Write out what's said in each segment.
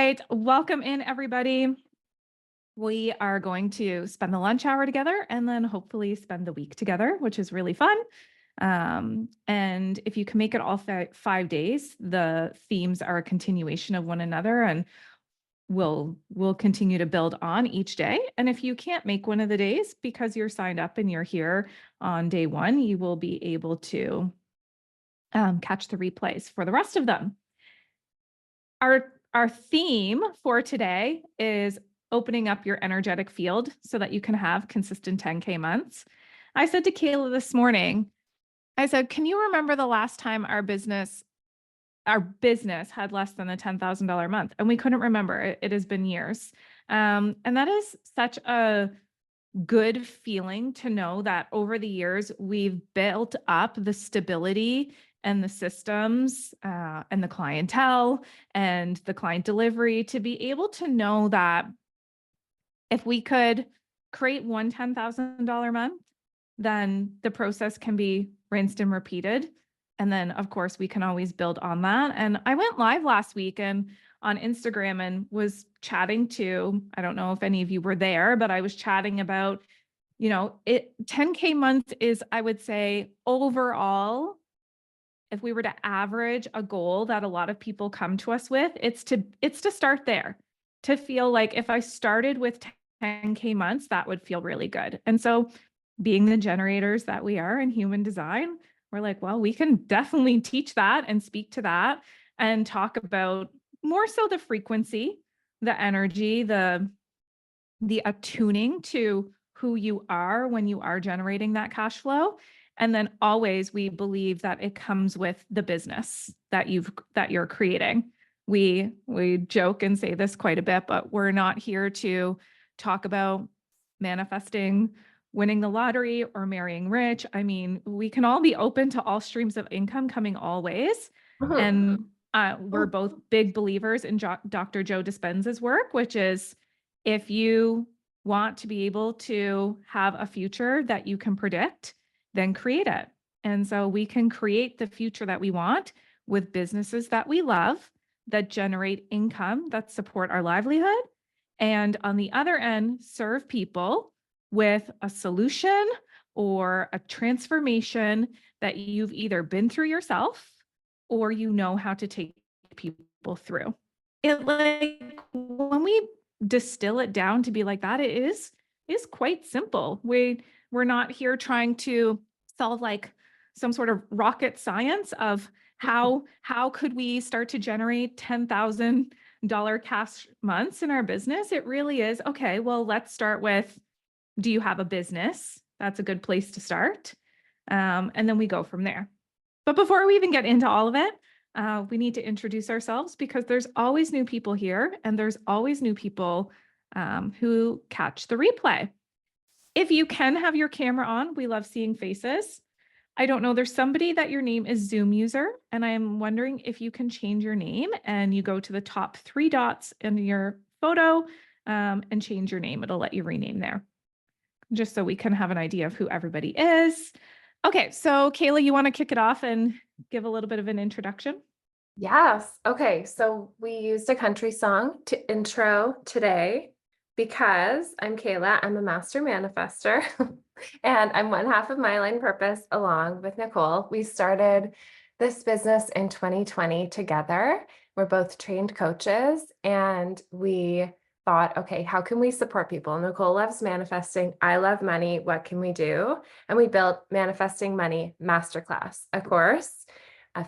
right, welcome in everybody. We are going to spend the lunch hour together and then hopefully spend the week together, which is really fun. And if you can make it all 5 days, the themes are a continuation of one another and we'll continue to build on each day. And if you can't make one of the days because you're signed up and you're here on day one, you will be able to catch the replays for the rest of them. Our theme for today is opening up your energetic field so that you can have consistent 10K months. I said to Kayla this morning, I said, can you remember the last time our business had less than a $10,000 month? And we couldn't remember. It has been years. And that is such a good feeling to know that over the years, we've built up the stability and the systems and the clientele and the client delivery to be able to know that if we could create one $10,000 month, then the process can be rinsed and repeated. And then, of course, we can always build on that. And I went live last week and on Instagram and was chatting to, I don't know if any of you were there, but I was chatting about, 10K month is, I would say, overall, if we were to average a goal that a lot of people come to us with, it's to start there, to feel like if I started with 10K months, that would feel really good. And so being the generators that we are in human design, we're like, well, we can definitely teach that and speak to that and talk about more so the frequency, the energy, the attuning to who you are when you are generating that cash flow. And then always we believe that it comes with the business that you're creating. We joke and say this quite a bit, but we're not here to talk about manifesting, winning the lottery, or marrying rich. I mean, we can all be open to all streams of income coming all ways. And we're both big believers in Dr. Joe Dispenza's work, which is if you want to be able to have a future that you can predict, then create it. And so we can create the future that we want with businesses that we love, that generate income, that support our livelihood. And on the other end, serve people with a solution or a transformation that you've either been through yourself or you know how to take people through. When we distill it down to be like that, it is quite simple. We're not here trying to solve like some sort of rocket science of how could we start to generate $10,000 cash months in our business. It really is, okay, well, let's start with, do you have a business? That's a good place to start. And then we go from there. But before we even get into all of it, we need to introduce ourselves because there's always new people here and there's always new people who catch the replay. If you can have your camera on, we love seeing faces. I don't know, there's somebody that your name is Zoom user, and I'm wondering if you can change your name and you go to the top 3 dots in your photo and change your name. It'll let you rename there, just so we can have an idea of who everybody is. Okay, so Kayla, you want to kick it off and give a little bit of an introduction? Yes. Okay. So we used a country song to intro today because I'm Kayla. I'm a master manifester and I'm one half of My Aligned Purpose along with Nicole. We started this business in 2020 together. We're both trained coaches and we thought, okay, how can we support people? Nicole loves manifesting. I love money. What can we do? And we built Manifesting Money Masterclass, a course.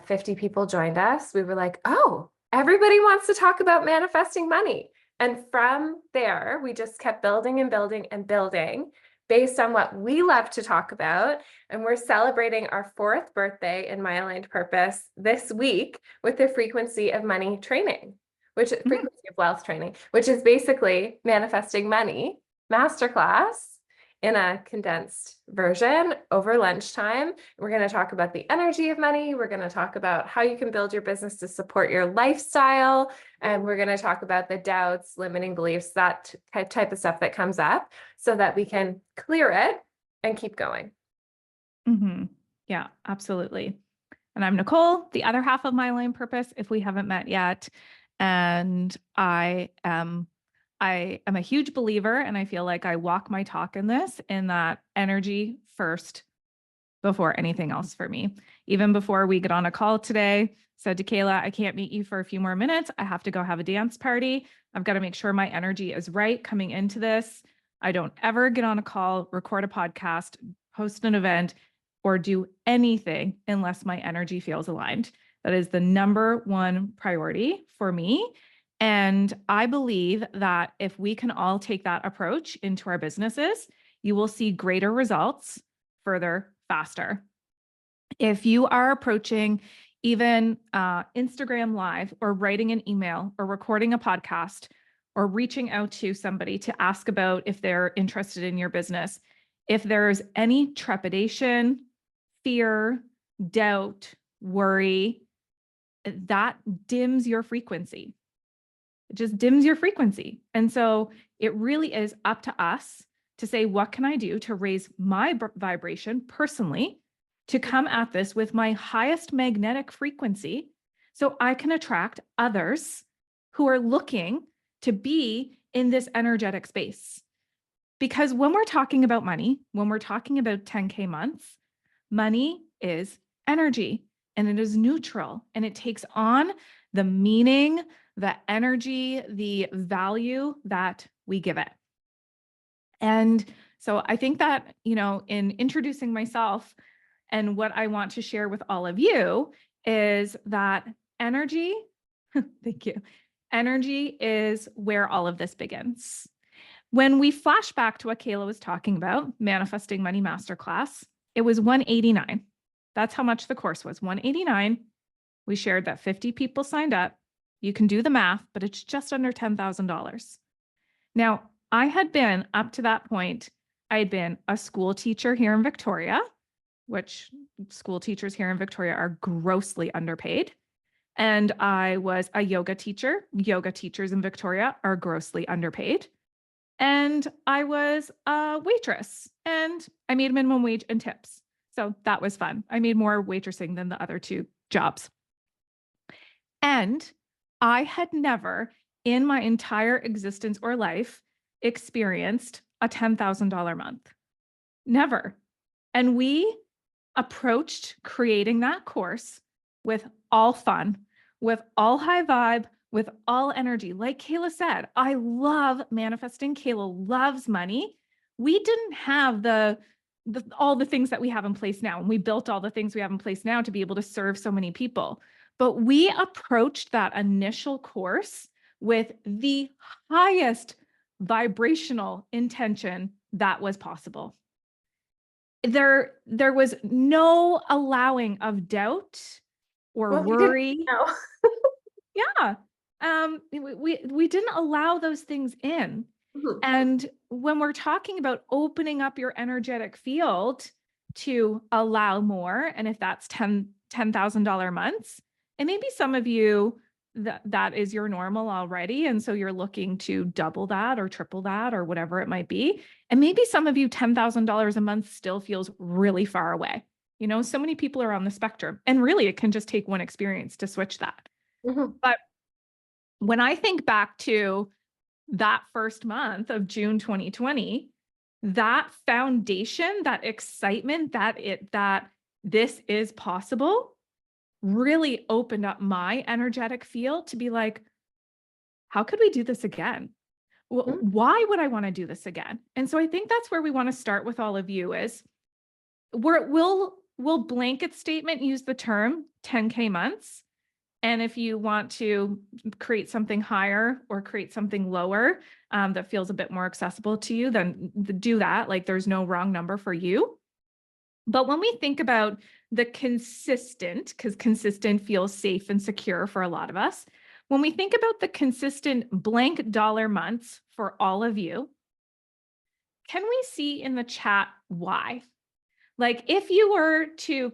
50 people joined us. We were like, oh, everybody wants to talk about manifesting money. And from there, we just kept building and building and building based on what we love to talk about. And we're celebrating our 4th birthday in My Aligned Purpose this week with the Frequency of Money training, which is Frequency of Wealth training, which is basically Manifesting Money Masterclass in a condensed version over lunchtime. We're going to talk about the energy of money. We're going to talk about how you can build your business to support your lifestyle. And we're going to talk about the doubts, limiting beliefs, that type of stuff that comes up so that we can clear it and keep going. Yeah, absolutely. And I'm Nicole, the other half of My Aligned Purpose, if we haven't met yet. And I am a huge believer, and I feel like I walk my talk in this, in that energy first before anything else for me. Even before we get on a call today, said to Kayla, I can't meet you for a few more minutes. I have to go have a dance party. I've got to make sure my energy is right coming into this. I don't ever get on a call, record a podcast, host an event, or do anything unless my energy feels aligned. That is the number one priority for me. And I believe that if we can all take that approach into our businesses, you will see greater results further, faster. If you are approaching even Instagram Live, or writing an email, or recording a podcast, or reaching out to somebody to ask about if they're interested in your business, if there's any trepidation, fear, doubt, worry, that dims your frequency. It just dims your frequency. And so it really is up to us to say, what can I do to raise my vibration personally, to come at this with my highest magnetic frequency, so I can attract others who are looking to be in this energetic space. Because when we're talking about money, when we're talking about 10K months, money is energy, and it is neutral, and it takes on the meaning, the energy, the value that we give it. And so I think that, in introducing myself, and what I want to share with all of you is that energy, thank you, energy is where all of this begins. When we flash back to what Kayla was talking about, Manifesting Money Masterclass, it was $189. That's how much the course was, $189. We shared that 50 people signed up. You can do the math, but it's just under $10,000. Now, I had been, up to that point, I had been a school teacher here in Victoria, which school teachers here in Victoria are grossly underpaid. And I was a yoga teacher. Yoga teachers in Victoria are grossly underpaid. And I was a waitress, and I made minimum wage and tips. So that was fun. I made more waitressing than the other two jobs. And I had never in my entire existence or life experienced a $10,000 month. Never. And we approached creating that course with all fun, with all high vibe, with all energy. Like Kayla said, I love manifesting. Kayla loves money. We didn't have all the things that we have in place now. And we built all the things we have in place now to be able to serve so many people. But we approached that initial course with the highest vibrational intention that was possible. There was no allowing of doubt or worry. Yeah. We didn't allow those things in. Mhm. And when we're talking about opening up your energetic field to allow more, and if that's $10,000 months, and maybe some of you that is your normal already, and so you're looking to double that or triple that or whatever it might be, and maybe some of you $10,000 a month still feels really far away. So many people are on the spectrum, and really it can just take one experience to switch that. Mhm. But when I think back to that first month of June 2020, that foundation, that excitement, that this is possible, really opened up my energetic field to be like, how could we do this again? Why would I want to do this again? And so I think that's where we want to start with all of you is we'll blanket statement use the term 10K months. And if you want to create something higher or create something lower that feels a bit more accessible to you, then do that. Like, there's no wrong number for you. But when we think about the consistent, because consistent feels safe and secure for a lot of us, when we think about the consistent blank dollar months for all of you, can we see in the chat why? Like, if you were to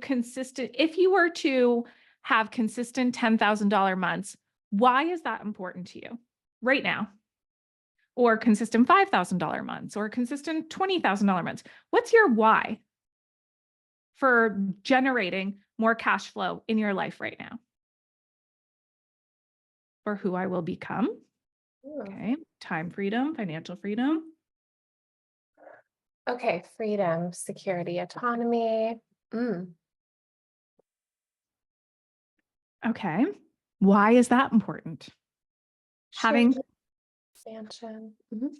have consistent $10,000 months, why is that important to you right now? Or consistent $5,000 months, or consistent $20,000 months? What's your why for generating more cash flow in your life right now? or who I will become. Ooh. Okay. Time freedom, financial freedom. Okay, freedom, security, autonomy. Mm. Okay. Why is that important? Having Shared expansion. Mhm.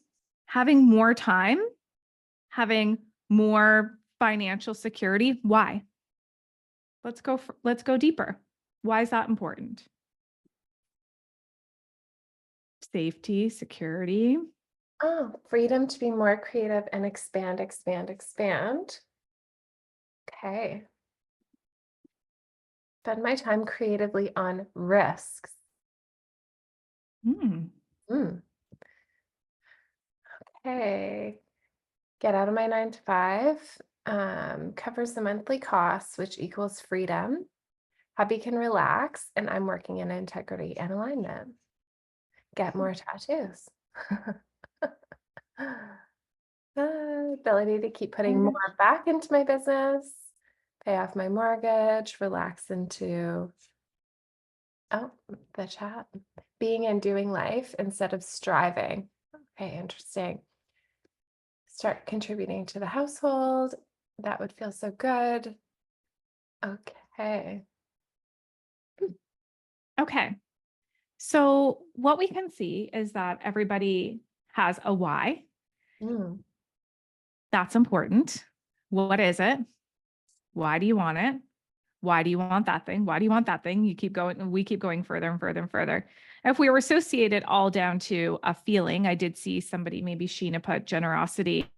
having more time, having more financial security. Why? Let's go deeper. Why is that important? Safety, security. Oh, freedom to be more creative and expand, expand, expand. Okay. Spend my time creatively on risks. Hmm. Mm. Okay. Get out of my 9 to 5. Covers the monthly costs, which equals freedom. Hubby can relax, and I'm working in integrity and alignment. Get more tattoos. Ability to keep putting more back into my business, pay off my mortgage, relax into, oh, the chat. Being and doing life instead of striving. Okay, interesting. Start contributing to the household. That would feel so good. Okay. Okay. So what we can see is that everybody has a why. Mm. That's important. What is it? Why do you want it? Why do you want that thing? Why do you want that thing? You keep going, we keep going further and further and further. If we were associate it all down to a feeling, I did see somebody, maybe Sheena put generosity.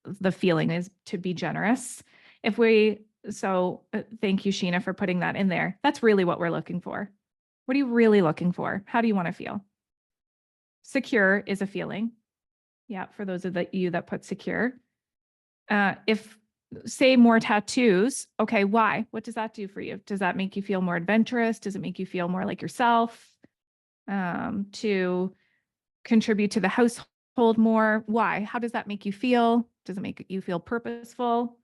The feeling is to be generous. If we, so thank you, Sheena, for putting that in there. That's really what we're looking for. What are you really looking for? How do you want to feel? Secure is a feeling. Yeah, for those of you that put secure. If say more tattoos, okay, why? What does that do for you? Does that make you feel more adventurous? Does it make you feel more like yourself? To contribute to the household more? Why? How does that make you feel? Does it make you feel purposeful?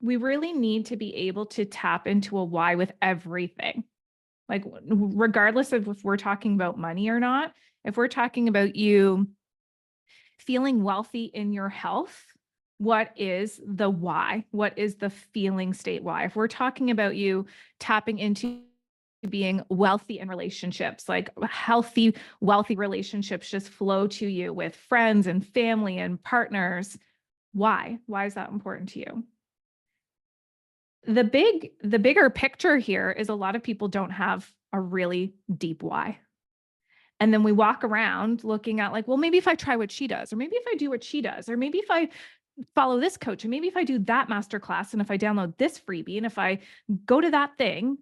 We really need to be able to tap into a why with everything. Like, regardless of if we're talking about money or not, if we're talking about you feeling wealthy in your health, what is the why? What is the feeling state why? If we're talking about you tapping into being wealthy in relationships, like healthy, wealthy relationships just flow to you with friends and family and partners. Why? Why is that important to you? The bigger picture here is a lot of people don't have a really deep why. And then we walk around looking at like, well, maybe if I try what she does, or maybe if I do what she does, or maybe if I follow this coach, and maybe if I do that master class, and if I download this freebie, and if I go to that thing,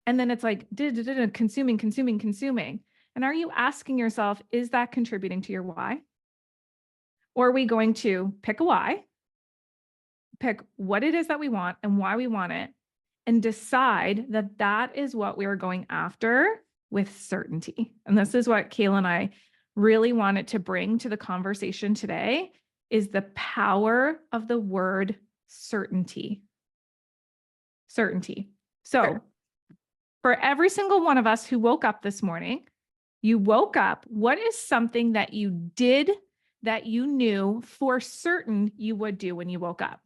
and then it's like consuming, consuming, consuming. And are you asking yourself, is that contributing to your why? Or are we going to pick a why, pick what it is that we want and why we want it, and decide that that is what we are going after with certainty? And this is what Kayla and I really wanted to bring to the conversation today, is the power of the word certainty. Certainty. So for every single one of us who woke up this morning, you woke up, what is something that you did that you knew for certain you would do when you woke up?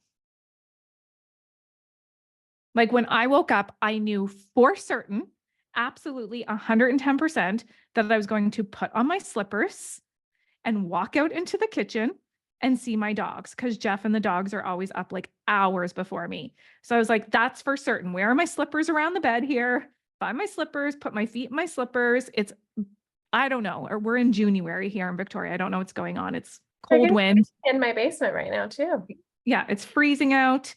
Like when I woke up, I knew for certain, absolutely 110%, that I was going to put on my slippers and walk out into the kitchen and see my dogs, because Jeff and the dogs are always up like hours before me. So I was like, that's for certain. Where are my slippers around the bed here? Find my slippers, put my feet in my slippers. It's, I don't know, or we're in January here in Victoria. I don't know what's going on. It's cold wind. In my basement right now, too. Yeah, it's freezing out.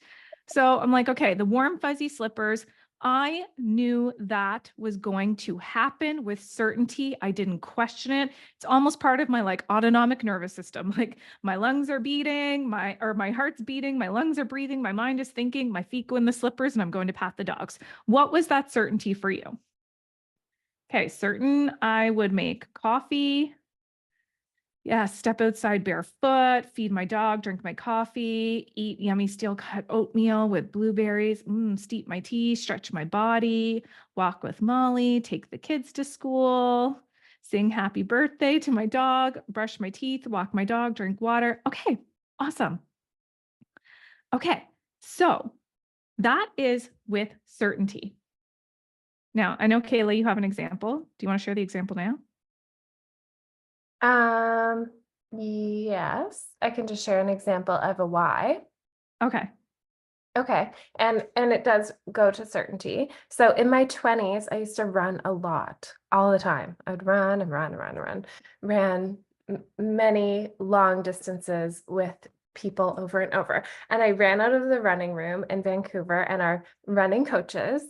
So I'm like, okay, the warm, fuzzy slippers. I knew that was going to happen with certainty. I didn't question it. It's almost part of my like autonomic nervous system. Like my lungs are beating, my heart's beating, my lungs are breathing, my mind is thinking, my feet go in the slippers, and I'm going to pat the dogs. What was that certainty for you? Okay, certain I would make coffee, Yeah, step outside barefoot, feed my dog, drink my coffee, eat yummy steel cut oatmeal with blueberries, steep my tea, stretch my body, walk with Molly, take the kids to school, sing happy birthday to my dog, brush my teeth, walk my dog, drink water. Okay, awesome. Okay, so that is with certainty. Now, I know, Kayla, you have an example. Do you want to share the example now? Yes, I can just share an example of a why. Okay. Okay. And it does go to certainty. So in my 20s, I used to run a lot, all the time. I would run and run and run and run. Ran many long distances with people over and over. And I ran out of the running room in Vancouver, and our running coaches,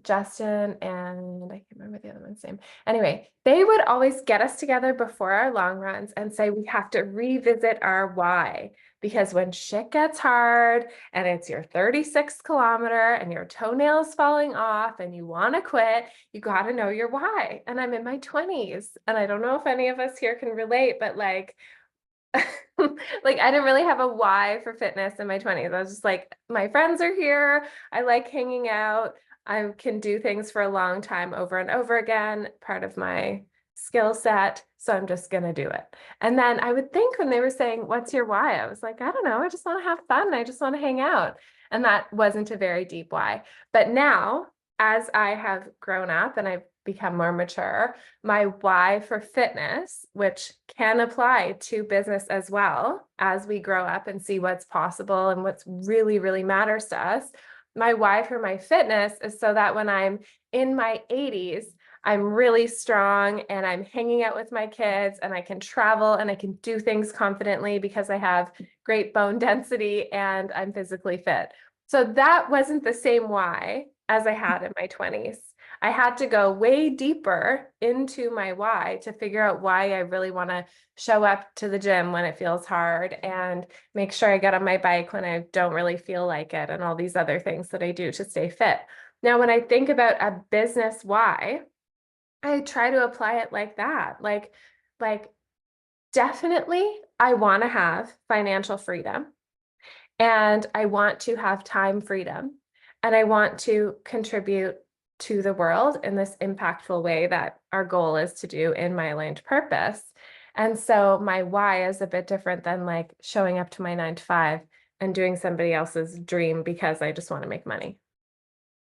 Justin and I can't remember the other one's name. Anyway, they would always get us together before our long runs and say we have to revisit our why. Because when shit gets hard and it's your 36th kilometer and your toenail's falling off and you want to quit, you got to know your why. And I'm in my 20s, and I don't know if any of us here can relate, but like like I didn't really have a why for fitness in my 20s. I was just like, my friends are here. I like hanging out. I can do things for a long time over and over again, part of my skill set. So I'm just going to do it. And then I would think when they were saying, what's your why? I was like, I don't know. I just want to have fun. I just want to hang out. And that wasn't a very deep why. But now, as I have grown up and I've become more mature, my why for fitness, which can apply to business as well as we grow up and see what's possible and what's really, really matters to us. My why for my fitness is so that when I'm in my 80s, I'm really strong and I'm hanging out with my kids and I can travel and I can do things confidently because I have great bone density and I'm physically fit. So that wasn't the same why as I had in my 20s. I had to go way deeper into my why to figure out why I really want to show up to the gym when it feels hard and make sure I get on my bike when I don't really feel like it and all these other things that I do to stay fit. Now, when I think about a business why, I try to apply it like that. Like definitely I want to have financial freedom, and I want to have time freedom, and I want to contribute to the world in this impactful way that our goal is to do in my aligned purpose. And so my why is a bit different than like showing up to my 9 to 5 and doing somebody else's dream because I just want to make money.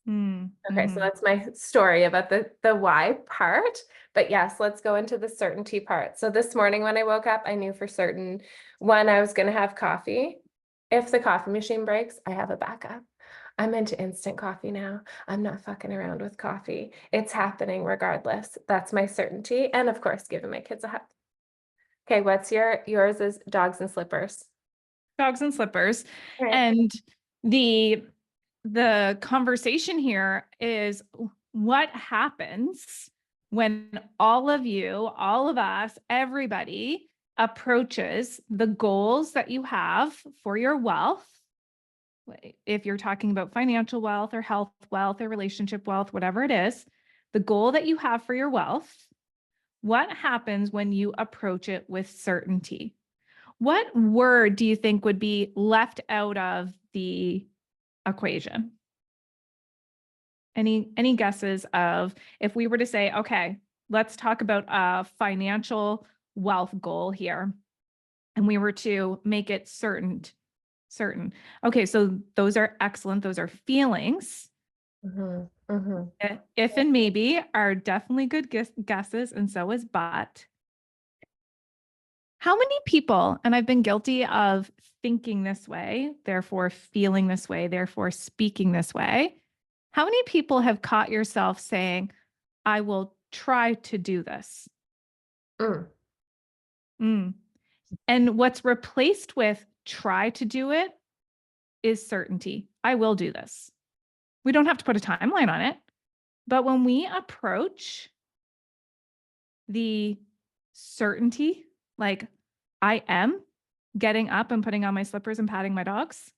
Okay, so Mm-hmm. that's my story about the why part. But yes, let's go into the certainty part. So this morning when I woke up, I knew for certain, one, I was going to have coffee. If the coffee machine breaks, I have a backup. I'm into instant coffee now. I'm not fucking around with coffee. It's happening regardless. That's my certainty. And of course, giving my kids a hug. Okay, what's yours is dogs and slippers. Dogs and slippers. Right. And the conversation here is what happens when all of you, all of us, everybody approaches the goals that you have for your wealth. If you're talking about financial wealth or health wealth or relationship wealth, whatever it is, the goal that you have for your wealth, what happens when you approach it with certainty? What word do you think would be left out of the equation? Any guesses of if we were to say, okay, let's talk about a financial wealth goal here, and we were to make it certain. Okay, so those are excellent. Those are feelings. Mhm, mhm. If and maybe are definitely good guesses, and so is but. How many people, and I've been guilty of thinking this way, therefore feeling this way, therefore speaking this way. How many people have caught yourself saying, I will try to do this? Mm. Mm. And what's replaced with try to do it is certainty. I will do this. We don't have to put a timeline on it. But when we approach the certainty, like I am getting up and putting on my slippers and patting my dogs,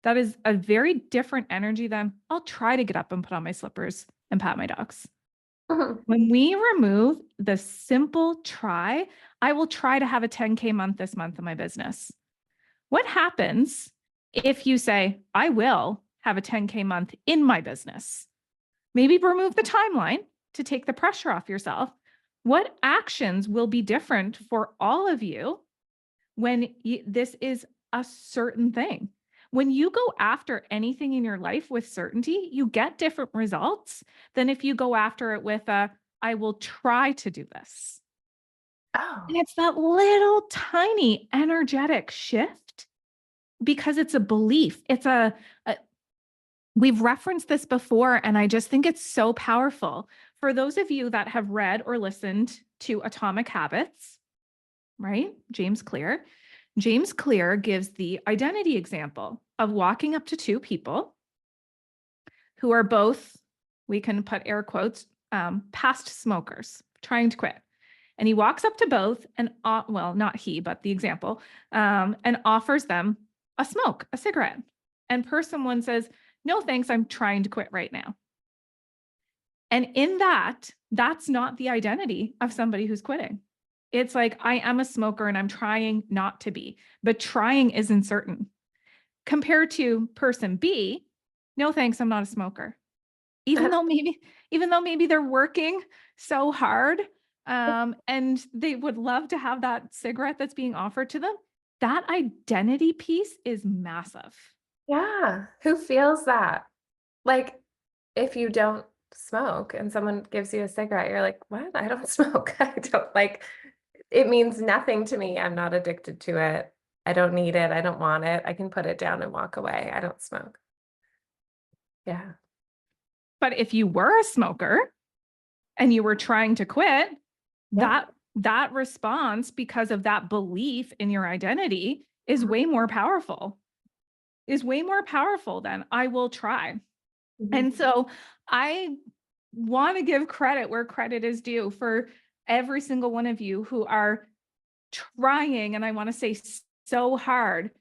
that is a very different energy than I'll try to get up and put on my slippers and pat my dogs. Mhm. When we remove the simple try, I will try to have a 10K month this month in my business. What happens if you say, I will have a 10K month in my business? Maybe remove the timeline to take the pressure off yourself. What actions will be different for all of you when this is a certain thing? When you go after anything in your life with certainty, you get different results than if you go after it with a, I will try to do this. Oh, And it's that little tiny energetic shift because it's a belief. A we've referenced this before, and I just think it's so powerful. For those of you that have read or listened to Atomic Habits, right? James Clear. James Clear gives the identity example of walking up to two people who are both, we can put air quotes, past smokers trying to quit. And he walks up to both and, well, not he, but the example, and offers them a smoke, a cigarette. And person one says, no, thanks, I'm trying to quit right now. And in that, that's not the identity of somebody who's quitting. It's like, I am a smoker and I'm trying not to be, but trying isn't certain. Compared to person B, no, thanks, I'm not a smoker. Even though maybe they're working so hard, and they would love to have that cigarette that's being offered to them, that identity piece is massive. yeah. Who feels that? Like, if you don't smoke and someone gives you a cigarette, you're like, what? I don't smoke. I don't like it means nothing to me. I'm not addicted to it. I don't need it. I don't want it. I can put it down and walk away. I don't smoke. Yeah. But if you were a smoker and you were trying to quit, Yeah. that response, because of that belief in your identity, is Mhm. way more powerful, than I will try. Mhm. And so I want to give credit where credit is due for every single one of you who are trying, and I want to say so hard.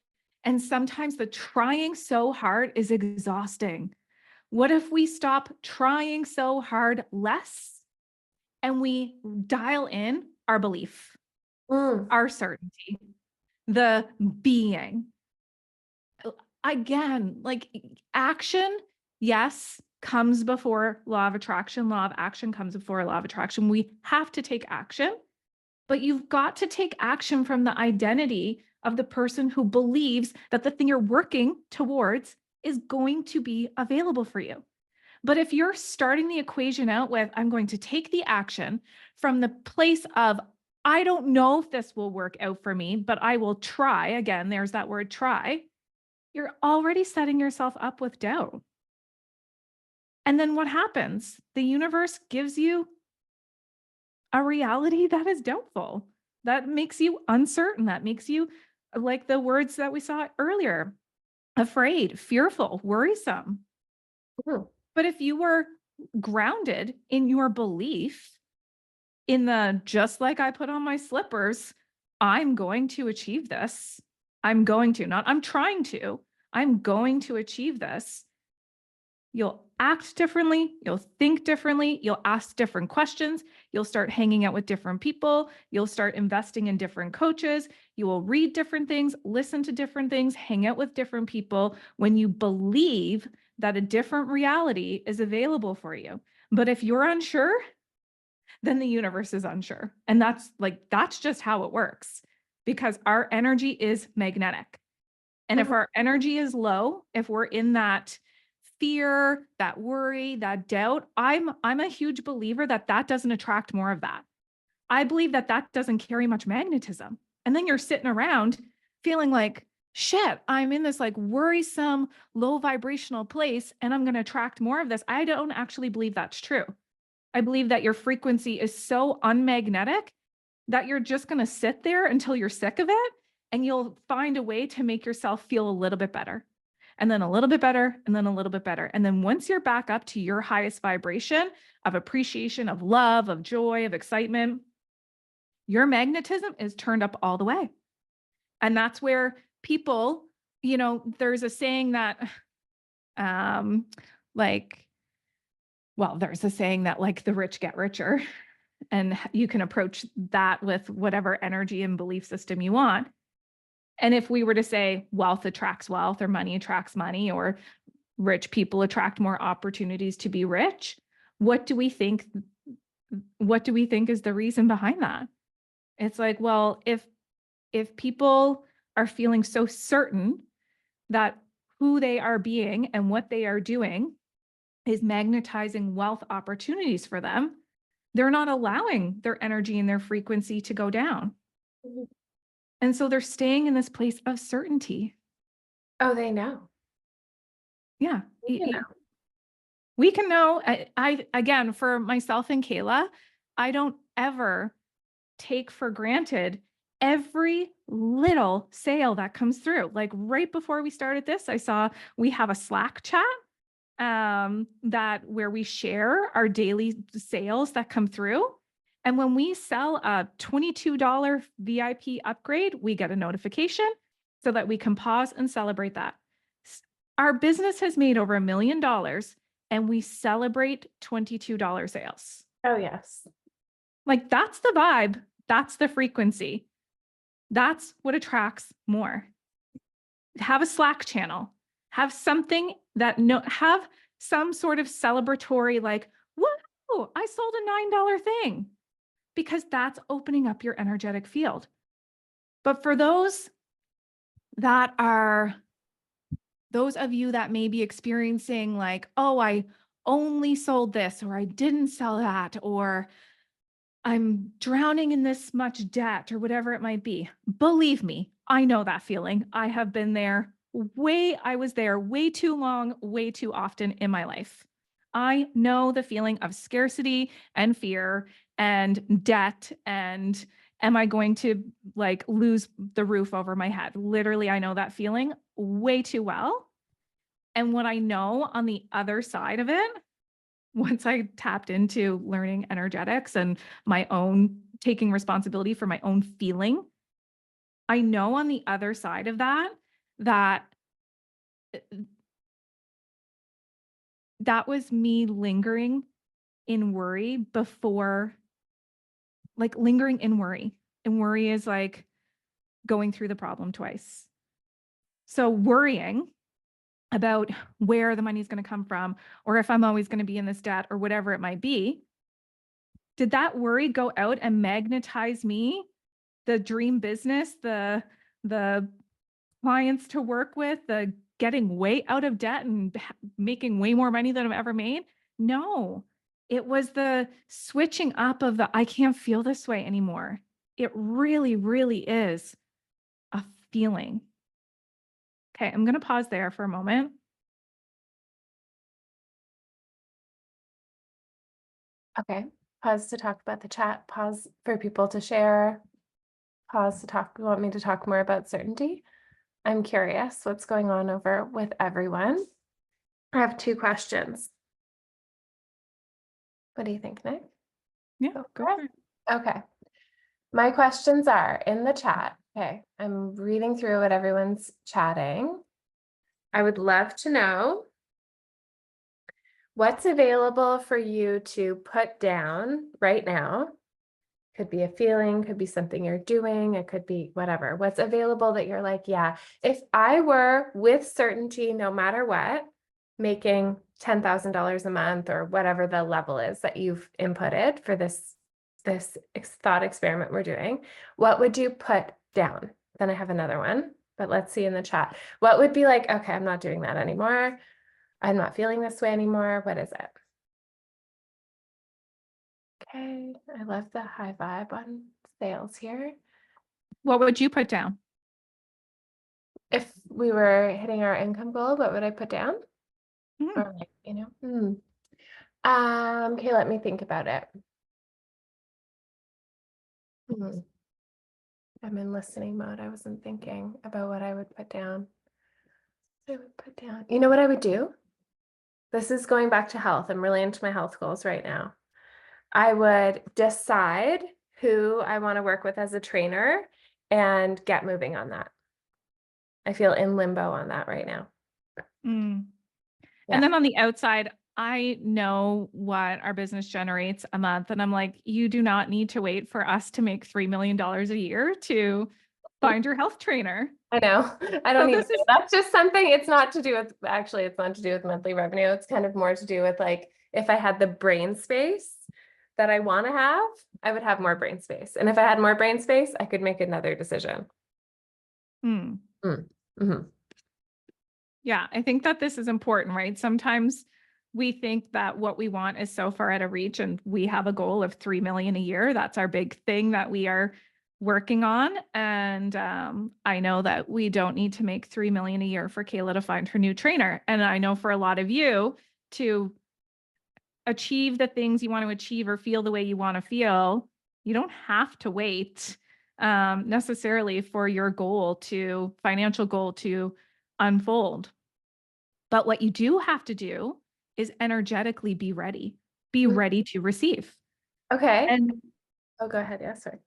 And sometimes the trying so hard is exhausting. What if we stop trying so hard less and we dial in our belief, Mm. our certainty, the being? Again, like action, yes, comes before law of attraction. Law of action comes before law of attraction. We have to take action, but you've got to take action from the identity of the person who believes that the thing you're working towards is going to be available for you. But if you're starting the equation out with, I'm going to take the action from the place of, I don't know if this will work out for me, but I will try. Again, there's that word try. You're already setting yourself up with doubt. And then what happens? The universe gives you a reality that is doubtful, that makes you uncertain, that makes you, like the words that we saw earlier, afraid, fearful, worrisome. Mm. But if you were grounded in your belief, in the just like I put on my slippers, I'm going to achieve this. I'm going to, not I'm trying to, I'm going to achieve this. You'll act differently, you'll think differently, you'll ask different questions, you'll start hanging out with different people, you'll start investing in different coaches, you will read different things, listen to different things, hang out with different people when you believe that a different reality is available for you. But if you're unsure, then the universe is unsure. And that's just how it works, because our energy is magnetic. And if Mhm. our energy is low, if we're in that fear, that worry, that doubt, I'm a huge believer that that doesn't attract more of that. I believe that that doesn't carry much magnetism. And then you're sitting around feeling like, shit, I'm in this like worrisome, low vibrational place and I'm going to attract more of this. I don't actually believe that's true. I believe that your frequency is so unmagnetic that you're just going to sit there until you're sick of it, and you'll find a way to make yourself feel a little bit better, and then a little bit better, and then a little bit better. And then once you're back up to your highest vibration of appreciation, of love, of joy, of excitement, your magnetism is turned up all the way. And that's where people, there's a saying that, um, like, well, there's a saying that like the rich get richer, and you can approach that with whatever energy and belief system you want. And if we were to say wealth attracts wealth, or money attracts money, or rich people attract more opportunities to be rich, what do we think? What do we think is the reason behind that? It's like, well, if people are feeling so certain that who they are being and what they are doing is magnetizing wealth opportunities for them, they're not allowing their energy and their frequency to go down. Mhm. And so they're staying in this place of certainty. Oh, they know. Yeah. You know. We can know. I again, for myself and Kayla, I don't ever take for granted every little sale that comes through. Like right before we started this, I saw we have a Slack chat that where we share our daily sales that come through. And when we sell a $22 VIP upgrade, we get a notification so that we can pause and celebrate that. Our business has made over $1 million and we celebrate $22 sales. Oh, yes. Like that's the vibe. That's the frequency. That's what attracts more. Have a Slack channel. Have something that have some sort of celebratory, like, whoa, I sold a $9 thing, because that's opening up your energetic field. But for those of you that may be experiencing like, oh, I only sold this, or I didn't sell that, or I'm drowning in this much debt, or whatever it might be. Believe me, I know that feeling. I have been there I was there way too long, way too often in my life. I know the feeling of scarcity and fear and debt, and am I going to like lose the roof over my head? Literally, I know that feeling way too well. And what I know on the other side of it, once I tapped into learning energetics and my own taking responsibility for my own feeling, I know on the other side of that, that was me lingering in worry before, like lingering in worry. And worry is like going through the problem twice. So worrying about where the money's going to come from, or if I'm always going to be in this debt, or whatever it might be. Did that worry go out and magnetize me the dream business, the clients to work with, the getting way out of debt and making way more money than I've ever made? No, it was the switching up of the, I can't feel this way anymore. It really, really is a feeling. Okay, I'm going to pause there for a moment. Okay. Pause to talk about the chat. Pause for people to share. Pause to talk. You want me to talk more about certainty? I'm curious what's going on over with everyone. I have 2 questions. What do you think, Nick? Yeah, go for it. Okay. My questions are in the chat. Okay. I'm reading through what everyone's chatting. I would love to know what's available for you to put down right now. Could be a feeling, could be something you're doing, it could be whatever. What's available that you're like, yeah, if I were with certainty, no matter what, making $10,000 a month or whatever the level is that you've inputted for this thought experiment we're doing, what would you put down? Then I have another one, but let's see in the chat. What would be like, okay, I'm not doing that anymore. I'm not feeling this way anymore. What is it? Okay, I love the high vibe on sales here. What would you put down? If we were hitting our income goal, what would I put down? Mm. Or like, okay, let me think about it. I'm in listening mode. I wasn't thinking about what I would put down. I would put down. You know what I would do? This is going back to health. I'm really into my health goals right now. I would decide who I want to work with as a trainer and get moving on that. I feel in limbo on that right now. Mm. Yeah. And then on the outside, I know what our business generates a month, and I'm like, you do not need to wait for us to make $3 million a year to find your health trainer. I know. I don't So need this to. is, That's just something, it's not to do with, actually, it's not to do with monthly revenue. It's kind of more to do with like, if I had the brain space that I want to have, I would have more brain space. And if I had more brain space, I could make another decision. hmm. Mhm. Yeah, I think that this is important, right? Sometimes we think that what we want is so far out of reach and we have a goal of 3 million a year. That's our big thing that we are working on. And I know that we don't need to make 3 million a year for Kayla to find her new trainer. And I know for a lot of you to achieve the things you want to achieve or feel the way you want to feel, you don't have to wait necessarily for your financial goal to unfold. But what you do have to do is energetically be Mhm. ready to receive. Okay. And Oh, go ahead. Yeah, sorry.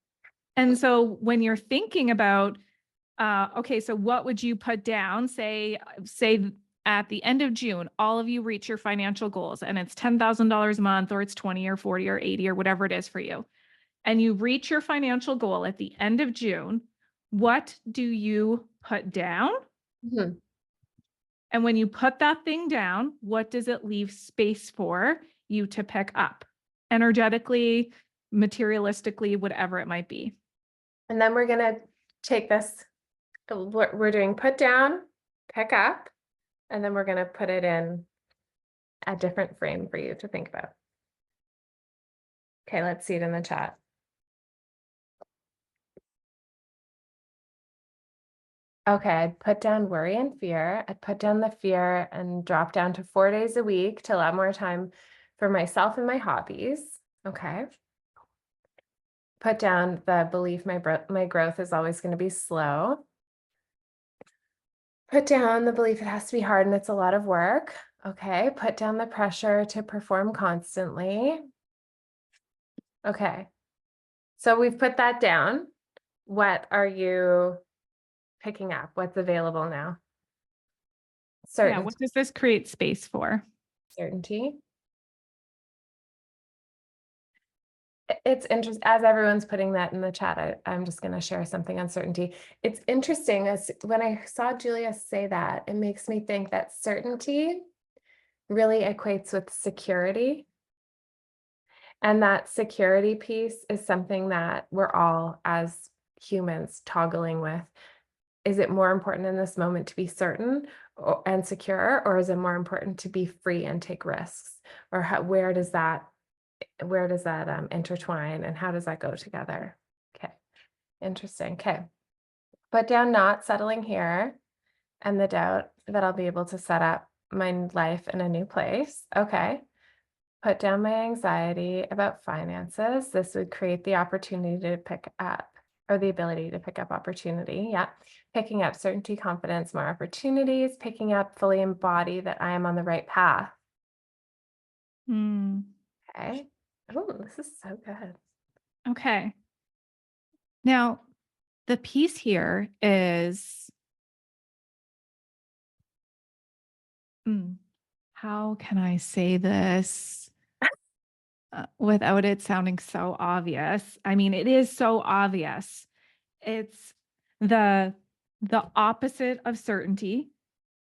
and so when you're thinking about okay, so what would you put down? Say at the end of June, all of you reach your financial goals and it's $10,000 a month, or it's 20 or 40 or 80 or whatever it is for you. And you reach your financial goal at the end of June. What do you put down? Mhm. And when you put that thing down, what does it leave space for you to pick up energetically, materialistically, whatever it might be? And then we're gonna take this, we're doing put down, pick up, and then we're gonna put it in a different frame for you to think about. Okay, let's see it in the chat. Okay, I'd put down worry and fear. I'd put down the fear and drop down to 4 days a week to allow more time for myself and my hobbies. Okay. Put down the belief my growth is always going to be slow. Put down the belief it has to be hard and it's a lot of work. Okay. Put down the pressure to perform constantly. Okay. So we've put that down. What are you picking up? What's available now? Yeah, what does this create space for? Certainty. It's interesting, as everyone's putting that in the chat, I'm just going to share something on certainty. It's interesting, as when I saw Julia say that, it makes me think that certainty really equates with security. And that security piece is something that we're all, as humans, toggling with. Is it more important in this moment to be certain and secure, or is it more important to be free and take risks? Or where does that intertwine, and how does that go together? Okay, interesting. Okay, put down not settling here and the doubt that I'll be able to set up my life in a new place. Okay, put down my anxiety about finances. This would create the opportunity to pick up, or the ability to pick up opportunity. Yeah, picking up certainty, confidence, more opportunities, picking up, fully embody that I am on the right path. Hmm. Okay. Oh, this is so good. Okay. Now, the piece here is how can I say this without it sounding so obvious? I mean, it is so obvious. It's the opposite of certainty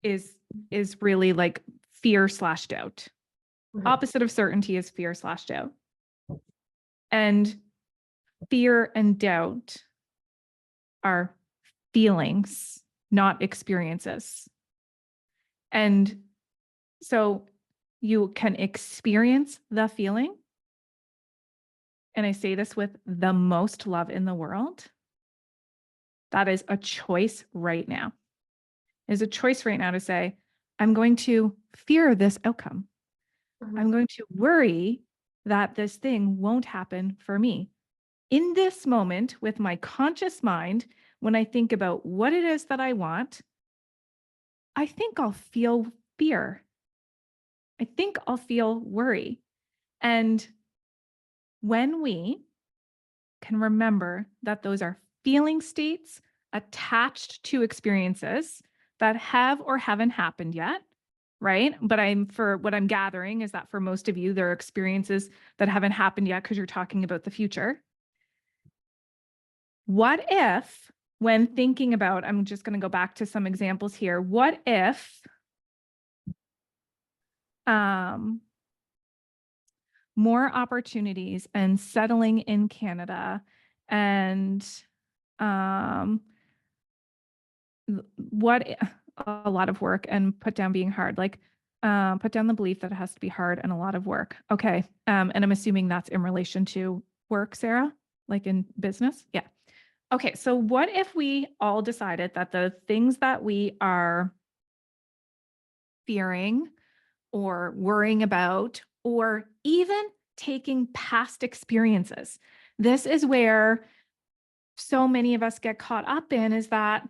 is really like fear/doubt. Mhm. Opposite of certainty is fear/doubt. And fear and doubt are feelings, not experiences. And so you can experience the feeling. And I say this with the most love in the world. That is a choice right now. It is a choice right now to say, I'm going to fear this outcome. Mhm. I'm going to worry that this thing won't happen for me. In this moment, with my conscious mind, when I think about what it is that I want, I think I'll feel fear. I think I'll feel worry. And when we can remember that those are feeling states attached to experiences that have or haven't happened yet, right? But for what I'm gathering is that for most of you, there are experiences that haven't happened yet because you're talking about the future. What if, when thinking about, I'm just going to go back to some examples here. What if more opportunities and settling in Canada and a lot of work and put down being hard, like put down the belief that it has to be hard and a lot of work. Okay. And I'm assuming that's in relation to work, Sarah, like in business. Yeah. Okay. So what if we all decided that the things that we are fearing or worrying about, or even taking past experiences. This is where so many of us get caught up in, is that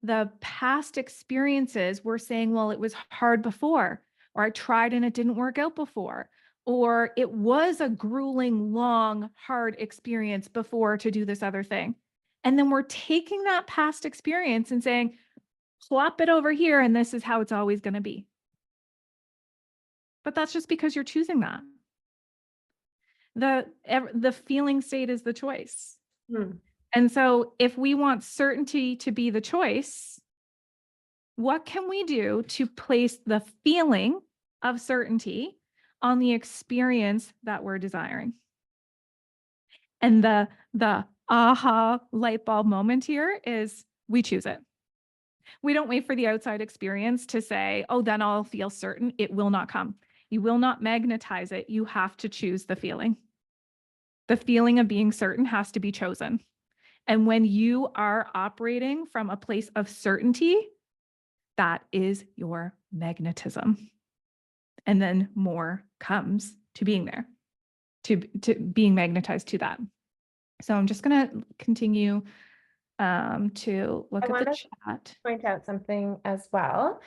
the past experiences, we're saying, well, it was hard before, or I tried and it didn't work out before, or it was a grueling, long, hard experience before to do this other thing. And then we're taking that past experience and saying, plop it over here, and this is how it's always going to be. But that's just because you're choosing that. The feeling state is the choice. And so if we want certainty to be the choice, what can we do to place the feeling of certainty on the experience that we're desiring? And the aha light bulb moment here is we choose it. We don't wait for the outside experience to say, oh, then I'll feel certain. It will not come. You will not magnetize it. You have to choose the feeling. The feeling of being certain has to be chosen. And when you are operating from a place of certainty, that is your magnetism. And then more comes to being there, to being magnetized to that. So I'm just going to continue to look at the chat. Point out something as well,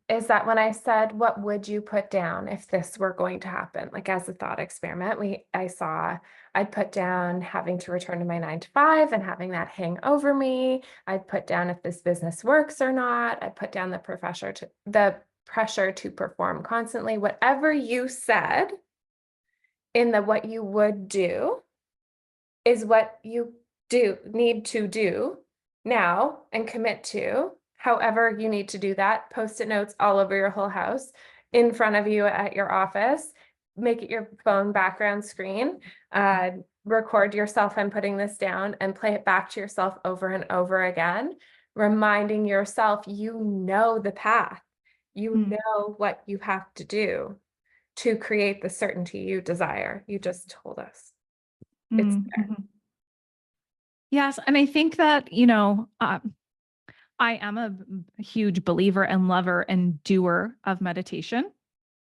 is that when I said, what would you put down if this were going to happen? Like as a thought experiment, I'd put down having to return to my 9 to 5 and having that hang over me. I'd put down if this business works or not. I'd put down the pressure to perform constantly. Whatever you said in the what you would do is what you need to do now and commit to. However you need to do that, Post-it notes all over your whole house, in front of you at your office, make it your phone background screen, record yourself and putting this down and play it back to yourself over and over again, reminding yourself, you know the path, you know what you have to do to create the certainty you desire. You just told us. It's there. Yes. And I think that, I am a huge believer and lover and doer of meditation.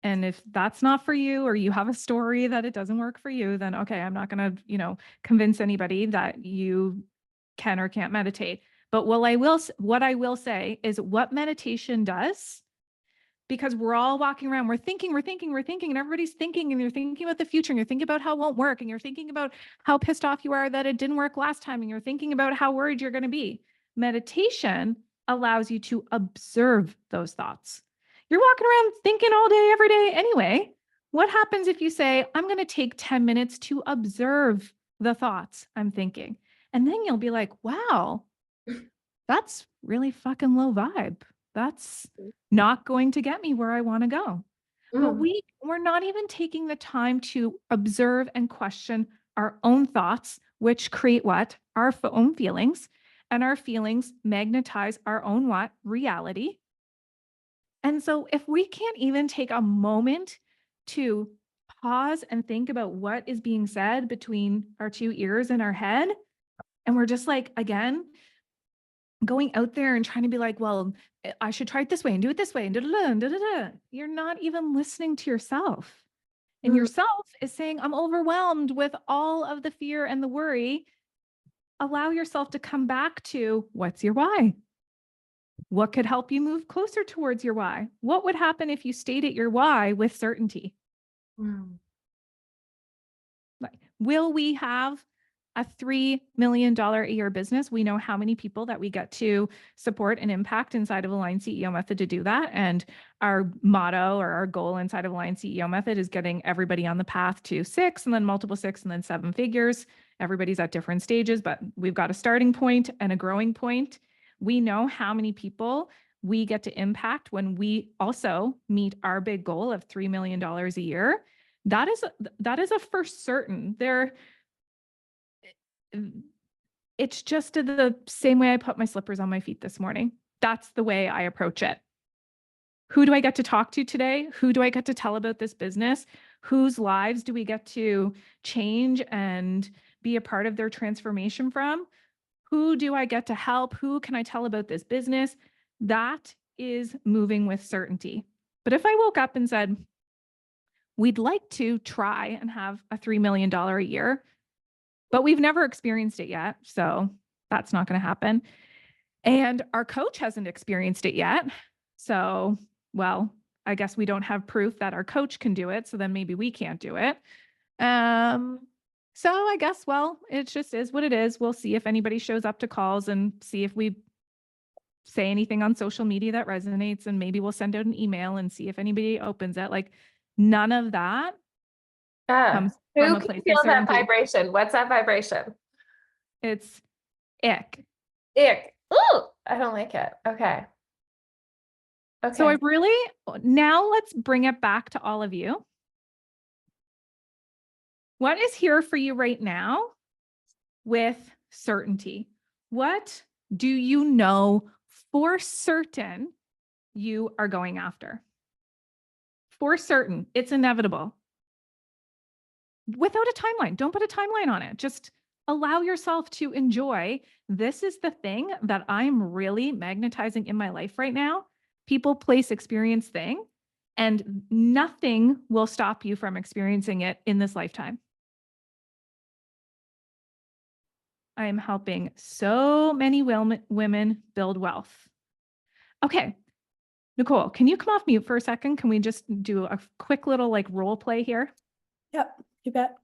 And if that's not for you, or you have a story that it doesn't work for you, then okay, I'm not going to, convince anybody that you can or can't meditate. But what I will say is what meditation does, because we're all walking around, we're thinking, and everybody's thinking, and you're thinking about the future, and you're thinking about how it won't work, and you're thinking about how pissed off you are that it didn't work last time, and you're thinking about how worried you're going to be. Meditation allows you to observe those thoughts. You're walking around thinking all day, every day anyway. What happens if you say, I'm going to take 10 minutes to observe the thoughts I'm thinking? And then you'll be like, wow, that's really fucking low vibe. That's not going to get me where I want to go. But we're not even taking the time to observe and question our own thoughts, which create what? Our own feelings. And our feelings magnetize our own what? Reality. And so if we can't even take a moment to pause and think about what is being said between our two ears and our head, and we're just like, again, going out there and trying to be like, well, I should try it this way and do it this way and da-da-da. You're not even listening to yourself. And yourself is saying, I'm overwhelmed with all of the fear and the worry. Allow yourself to come back to what's your why? What could help you move closer towards your why? What would happen if you stayed at your why with certainty? Like, will we have a $3 million a year business, we know how many people that we get to support and impact inside of Align CEO Method to do that. And our motto or our goal inside of Align CEO Method is getting everybody on the path to 6 and then multiple 6 and then 7 figures. Everybody's at different stages, but we've got a starting point and a growing point. We know how many people we get to impact when we also meet our big goal of $3 million a year. That is a for certain. It's just the same way I put my slippers on my feet this morning. That's the way I approach it. Who do I get to talk to today? Who do I get to tell about this business? Whose lives do we get to change and be a part of their transformation from? Who do I get to help? Who can I tell about this business? That is moving with certainty. But if I woke up and said, we'd like to try and have a $3 million a year, but we've never experienced it yet, so that's not going to happen. And our coach hasn't experienced it yet. So, well, I guess we don't have proof that our coach can do it, so then maybe we can't do it. So I guess, well, it just is what it is. We'll see if anybody shows up to calls and see if we say anything on social media that resonates, and maybe we'll send out an email and see if anybody opens it. Like, none of that comes from Who a can place feel of that certainty. vibration? What's that vibration? It's ick. Ick. Ooh, I don't like it. Okay. Okay. So now let's bring it back to all of you. What is here for you right now with certainty? What do you know for certain you are going after? For certain, it's inevitable. Without a timeline, don't put a timeline on it. Just allow yourself to enjoy. This is the thing that I'm really magnetizing in my life right now. People, place, experience thing, and nothing will stop you from experiencing it in this lifetime. I am helping so many women build wealth. Okay, Nicole, can you come off mute for a second? Can we just do a quick little like role play here? Yep, you bet.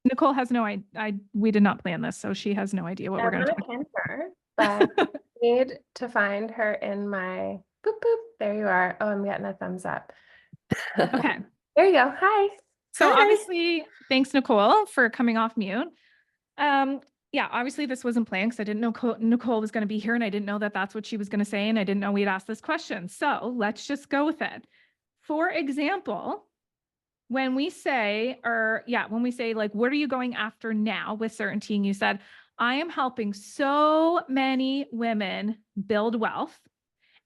Nicole has no idea. We did not plan this, so she has no idea what we're going to talk about. Her, but I need to find her in my boop boop. There you are. Oh, I'm getting a thumbs up. Okay. There you go. Hi. So Hi. obviously, thanks, Nicole, for coming off mute. Yeah, obviously this wasn't planned because I didn't know Nicole was going to be here, and I didn't know that that's what she was going to say, and I didn't know we'd ask this question. So let's just go with it. For example, when we say like, what are you going after now with certainty? And you said, I am helping so many women build wealth.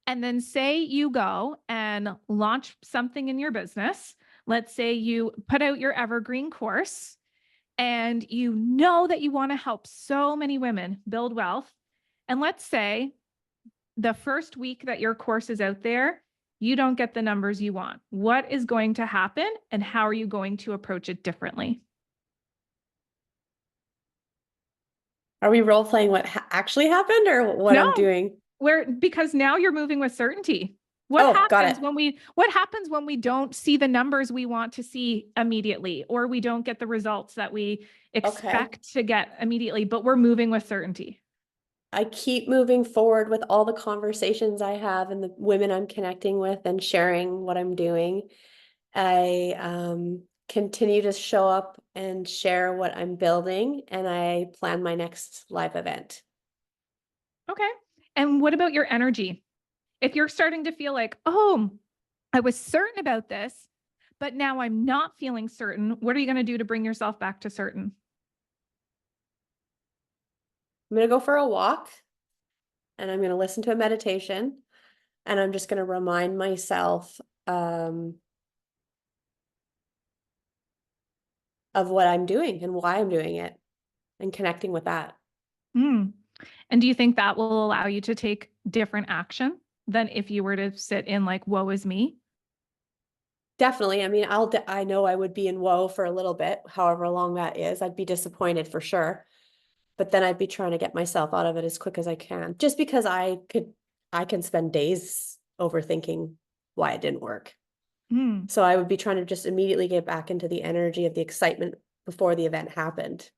And then say you go and launch something in your business. Let's say you put out your evergreen course and you know that you want to help so many women build wealth. And let's say the first week that your course is out there, you don't get the numbers you want. What is going to happen, and how are you going to approach it differently? Are we role playing what actually happened or what I'm doing? Because now you're moving with certainty. What happens when we don't see the numbers we want to see immediately, or we don't get the results that we expect to get immediately, but we're moving with certainty? I keep moving forward with all the conversations I have and the women I'm connecting with and sharing what I'm doing. I continue to show up and share what I'm building, and I plan my next live event. Okay. And what about your energy? If you're starting to feel like, oh, I was certain about this, but now I'm not feeling certain, what are you going to do to bring yourself back to certain? I'm going to go for a walk, and I'm going to listen to a meditation, and I'm just going to remind myself of what I'm doing and why I'm doing it, and connecting with that. And do you think that will allow you to take different action than if you were to sit in like, woe is me? Definitely. I mean, I know I would be in woe for a little bit, however long that is. I'd be disappointed for sure. But then I'd be trying to get myself out of it as quick as I can, just because I can spend days overthinking why it didn't work. So I would be trying to just immediately get back into the energy of the excitement before the event happened.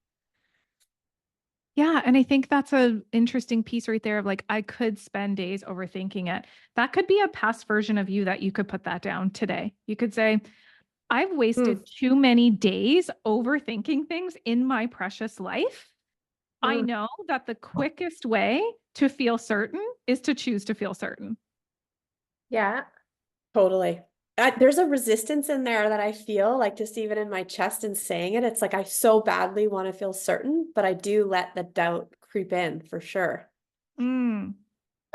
Yeah. And I think that's an interesting piece right there of like, I could spend days overthinking it. That could be a past version of you that you could put that down today. You could say, I've Hmm. wasted too many days overthinking things in my precious life. I Hmm. know that the quickest way to feel certain is to choose to feel certain. Yeah. Totally. There's a resistance in there that I feel like just even in my chest and saying it, it's like I so badly want to feel certain, but I do let the doubt creep in for sure. Mm,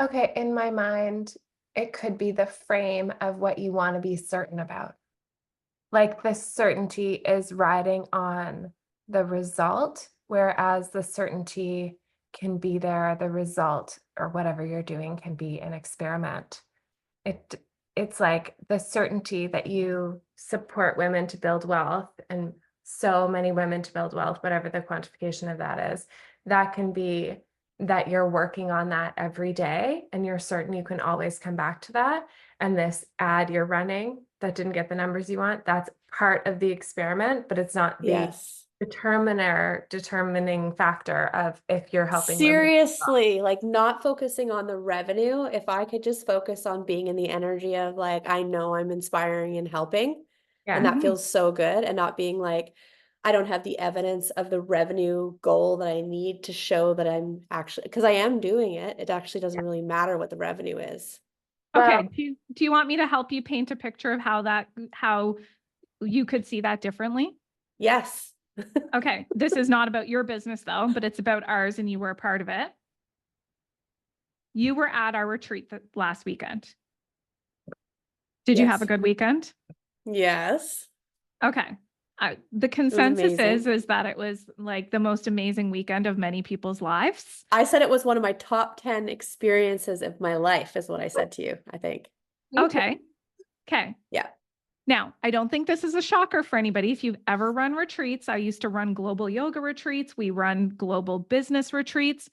Okay, in my mind, it could be the frame of what you want to be certain about. Like the certainty is riding on the result, whereas the certainty can be there, the result or whatever you're doing can be an experiment. It it's like the certainty that you support women to build wealth and so many women to build wealth, whatever the quantification of that is, that can be that you're working on that every day and you're certain you can always come back to that. And this ad you're running that didn't get the numbers you want, that's part of the experiment, but it's not the Yes. determining factor of if you're helping women. Seriously, like not focusing on the revenue. If I could just focus on being in the energy of like, I know I'm inspiring and helping, and Yeah. that mhm. feels so good, and not being like, I don't have the evidence of the revenue goal that I need to show that I'm actually, because I am doing it. It actually doesn't really matter what the revenue is. Okay. Well, Do you want me to help you paint a picture of how you could see that differently? Yes. Okay. This is not about your business though, but it's about ours and you were a part of it. You were at our retreat last weekend. Did you have a Yes. good weekend? Yes. Okay. The It was consensus amazing. is that it was like the most amazing weekend of many people's lives. I said it was one of my top 10 experiences of my life, is what I said to you, I think. me too. Okay. Okay. Yeah. Now, I don't think this is a shocker for anybody. If you've ever run retreats, I used to run global yoga retreats. We run global business retreats.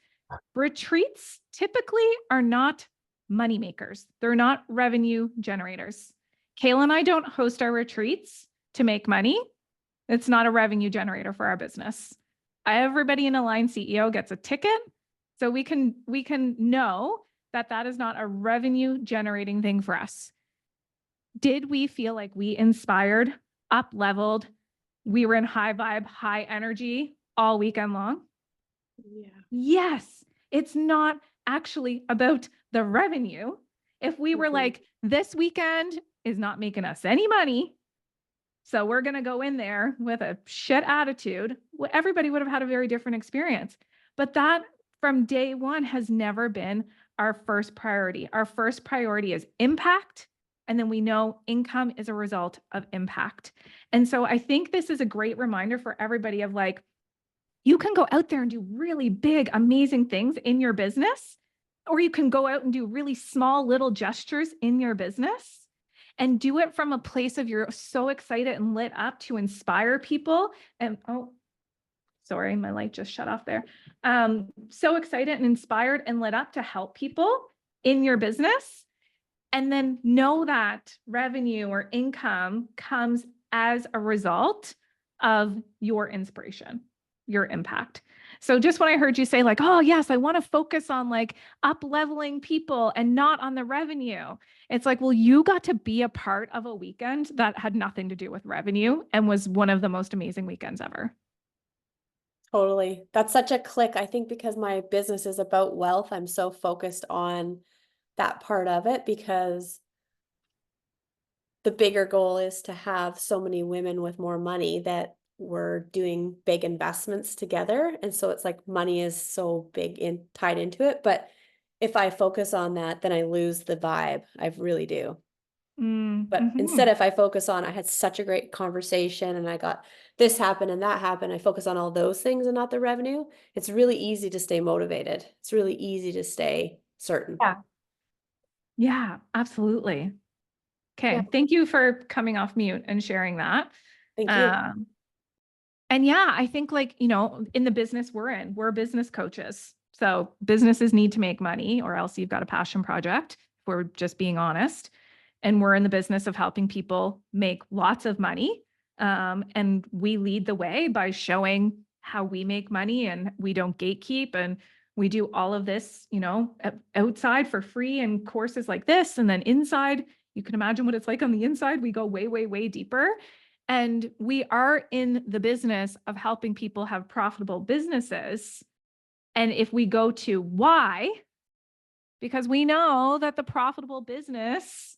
Retreats typically are not money makers. They're not revenue generators. Kayla and I don't host our retreats to make money. It's not a revenue generator for our business. Everybody in Align CEO gets a ticket, so we can know that that is not a revenue generating thing for us. Did we feel like we inspired, up leveled, we were in high vibe, high energy all weekend long? Yeah. Yes, it's not actually about the revenue. If we were Mhm. like, this weekend is not making us any money, so we're going to go in there with a shit attitude, everybody would have had a very different experience. But that from day one has never been our first priority. Our first priority is impact. And then we know income is a result of impact. And so I think this is a great reminder for everybody of like, you can go out there and do really big, amazing things in your business, or you can go out and do really small little gestures in your business and do it from a place of you're so excited and lit up to inspire people. And oh, sorry, my light just shut off there. So excited and inspired and lit up to help people in your business. And then know that revenue or income comes as a result of your inspiration, your impact. So just when I heard you say like, oh yes, I want to focus on like up leveling people and not on the revenue. It's like, well, you got to be a part of a weekend that had nothing to do with revenue and was one of the most amazing weekends ever. Totally. That's such a click. I think because my business is about wealth, I'm so focused on that part of it because the bigger goal is to have so many women with more money that we're doing big investments together. And so it's like money is so big in tied into it. But if I focus on that, then I lose the vibe. I really do. But instead, Mm-hmm. if I focus on, I had such a great conversation and I got this happen and that happened, I focus on all those things and not the revenue. It's really easy to stay motivated. It's really easy to stay certain. Yeah. Yeah, absolutely. Yeah. Okay. Thank you for coming off mute and sharing that. Thank you. Um, and yeah, I think like, in the business we're business coaches. So businesses need to make money or else you've got a passion project, if we're just being honest. And we're in the business of helping people make lots of money. And we lead the way by showing how we make money and we don't gatekeep, and we do all of this, outside for free and courses like this. And then inside, you can imagine what it's like on the inside. We go way, way, way deeper. And we are in the business of helping people have profitable businesses. And if we go to why, because we know that the profitable business,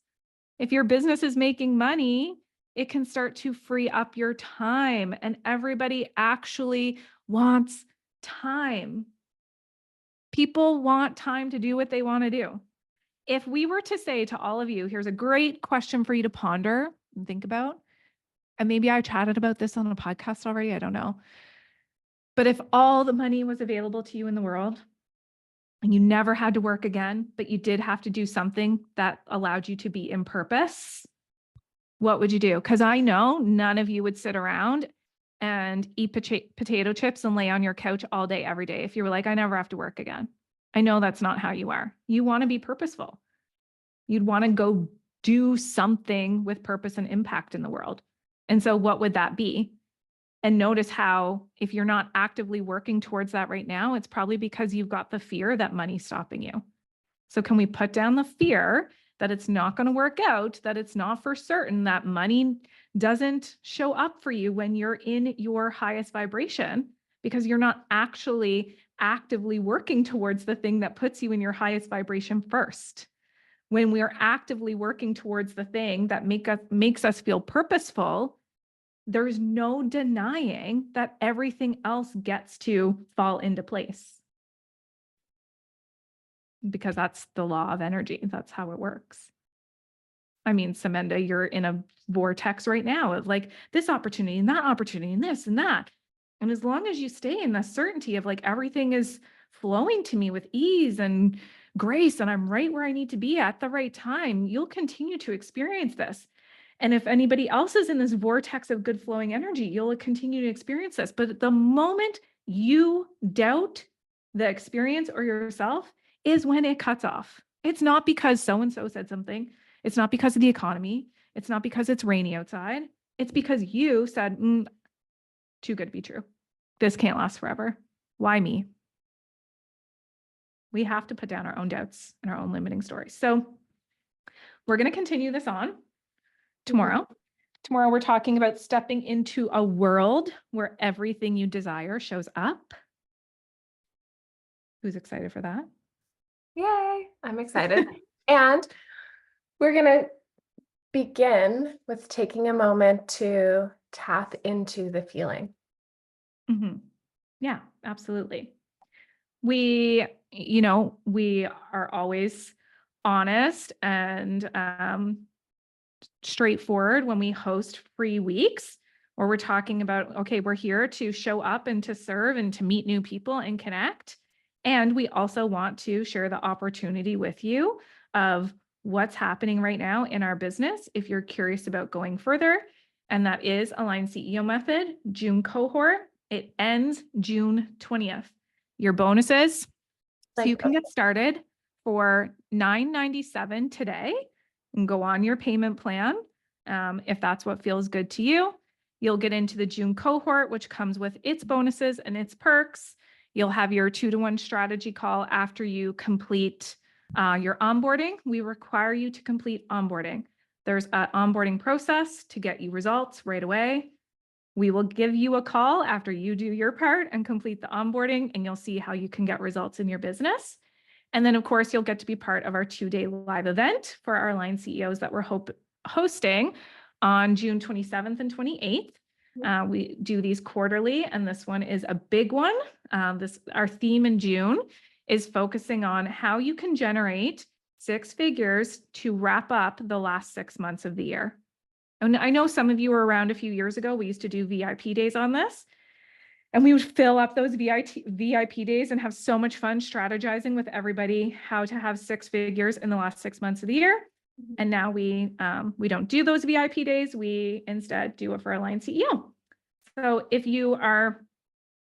if your business is making money, it can start to free up your time. And everybody actually wants time. People want time to do what they want to do. If we were to say to all of you, here's a great question for you to ponder and think about. And maybe I chatted about this on a podcast already, I don't know. But if all the money was available to you in the world and you never had to work again, but you did have to do something that allowed you to be in purpose, what would you do? Because I know none of you would sit around and eat potato chips and lay on your couch all day, every day. If you were like, I never have to work again. I know that's not how you are. You want to be purposeful. You'd want to go do something with purpose and impact in the world. And so what would that be? And notice how, if you're not actively working towards that right now, it's probably because you've got the fear that money's stopping you. So can we put down the fear that it's not going to work out, that it's not for certain, that money doesn't show up for you when you're in your highest vibration, because you're not actually actively working towards the thing that puts you in your highest vibration first. When we're actively working towards the thing that makes us feel purposeful, there's no denying that everything else gets to fall into place. Because that's the law of energy. That's how it works. I mean, Samenda, you're in a vortex right now of like this opportunity and that opportunity and this and that. And as long as you stay in the certainty of like everything is flowing to me with ease and grace, and I'm right where I need to be at the right time, you'll continue to experience this. And if anybody else is in this vortex of good flowing energy, you'll continue to experience this. But the moment you doubt the experience or yourself is when it cuts off. It's not because so-and-so said something. It's not because of the economy. It's not because it's rainy outside. It's because you said, too good to be true. This can't last forever. Why me? We have to put down our own doubts and our own limiting stories. So we're going to continue this on tomorrow. Tomorrow, we're talking about stepping into a world where everything you desire shows up. Who's excited for that? Yay, I'm excited. And we're going to begin with taking a moment to tap into the feeling. Mm-hmm. Yeah, absolutely. We are always honest and straightforward when we host free weeks, where we're talking about, okay, we're here to show up and to serve and to meet new people and connect. And we also want to share the opportunity with you of what's happening right now in our business if you're curious about going further. And that is Align CEO Method, June cohort. It ends June 20th. Your bonuses, so you can get started for $9.97 today and go on your payment plan. If that's what feels good to you, you'll get into the June cohort, which comes with its bonuses and its perks. You'll have your 2-to-1 strategy call after you complete your onboarding. We require you to complete onboarding. There's an onboarding process to get you results right away. We will give you a call after you do your part and complete the onboarding, and you'll see how you can get results in your business. And then, of course, you'll get to be part of our 2-day live event for our Align CEOs that we're hosting on June 27th and 28th. We do these quarterly, and this one is a big one. Our theme in June is focusing on how you can generate 6 figures to wrap up the last 6 months of the year. And I know some of you were around a few years ago. We used to do VIP days on this, and we would fill up those VIP days and have so much fun strategizing with everybody how to have 6 figures in the last 6 months of the year. And now we don't do those VIP days. We instead do it for Align CEO. So if you are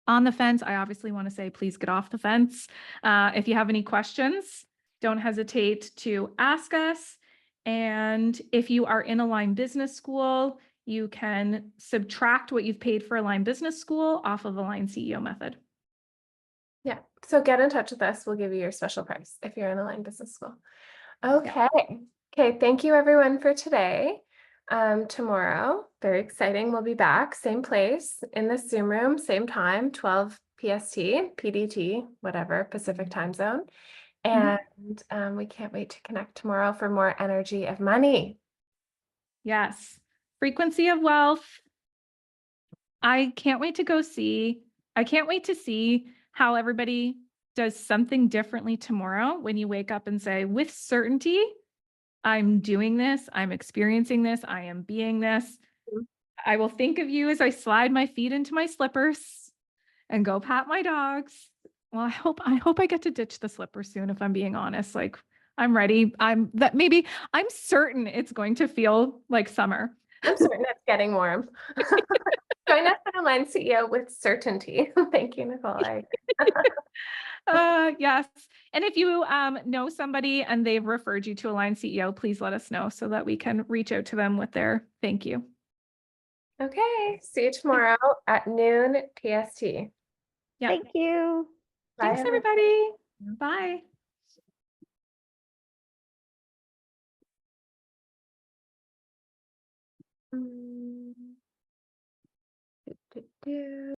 on the fence, I obviously want to say, please get off the fence. If you have any questions, don't hesitate to ask us. And if you are in Align Business School, you can subtract what you've paid for Align Business School off of Align CEO method. Yeah. So get in touch with us. We'll give you your special price if you're in Align Business School. Okay. Okay. Thank you everyone for today. Tomorrow, very exciting. We'll be back, same place in the Zoom room, same time, 12 PST, PDT, whatever, Pacific time zone. And we can't wait to connect tomorrow for more energy of money. Yes. Frequency of wealth. I can't wait to see how everybody does something differently tomorrow when you wake up and say, with certainty, I'm doing this, I'm experiencing this, I am being this. Mhm. I will think of you as I slide my feet into my slippers and go pat my dogs. Well, I hope I get to ditch the slippers soon, if I'm being honest. Like, I'm ready. I'm certain it's going to feel like summer. I'm certain it's getting warm. Join us at Align CEO with certainty. Thank you, Nicole. Yes. And if you know somebody and they've referred you to Align CEO, please let us know so that we can reach out to them with their thank you. Okay. See you tomorrow at noon PST. Yeah. Thank you. Bye, Thanks, everybody. everyone. Bye. Mm. Do, do, do.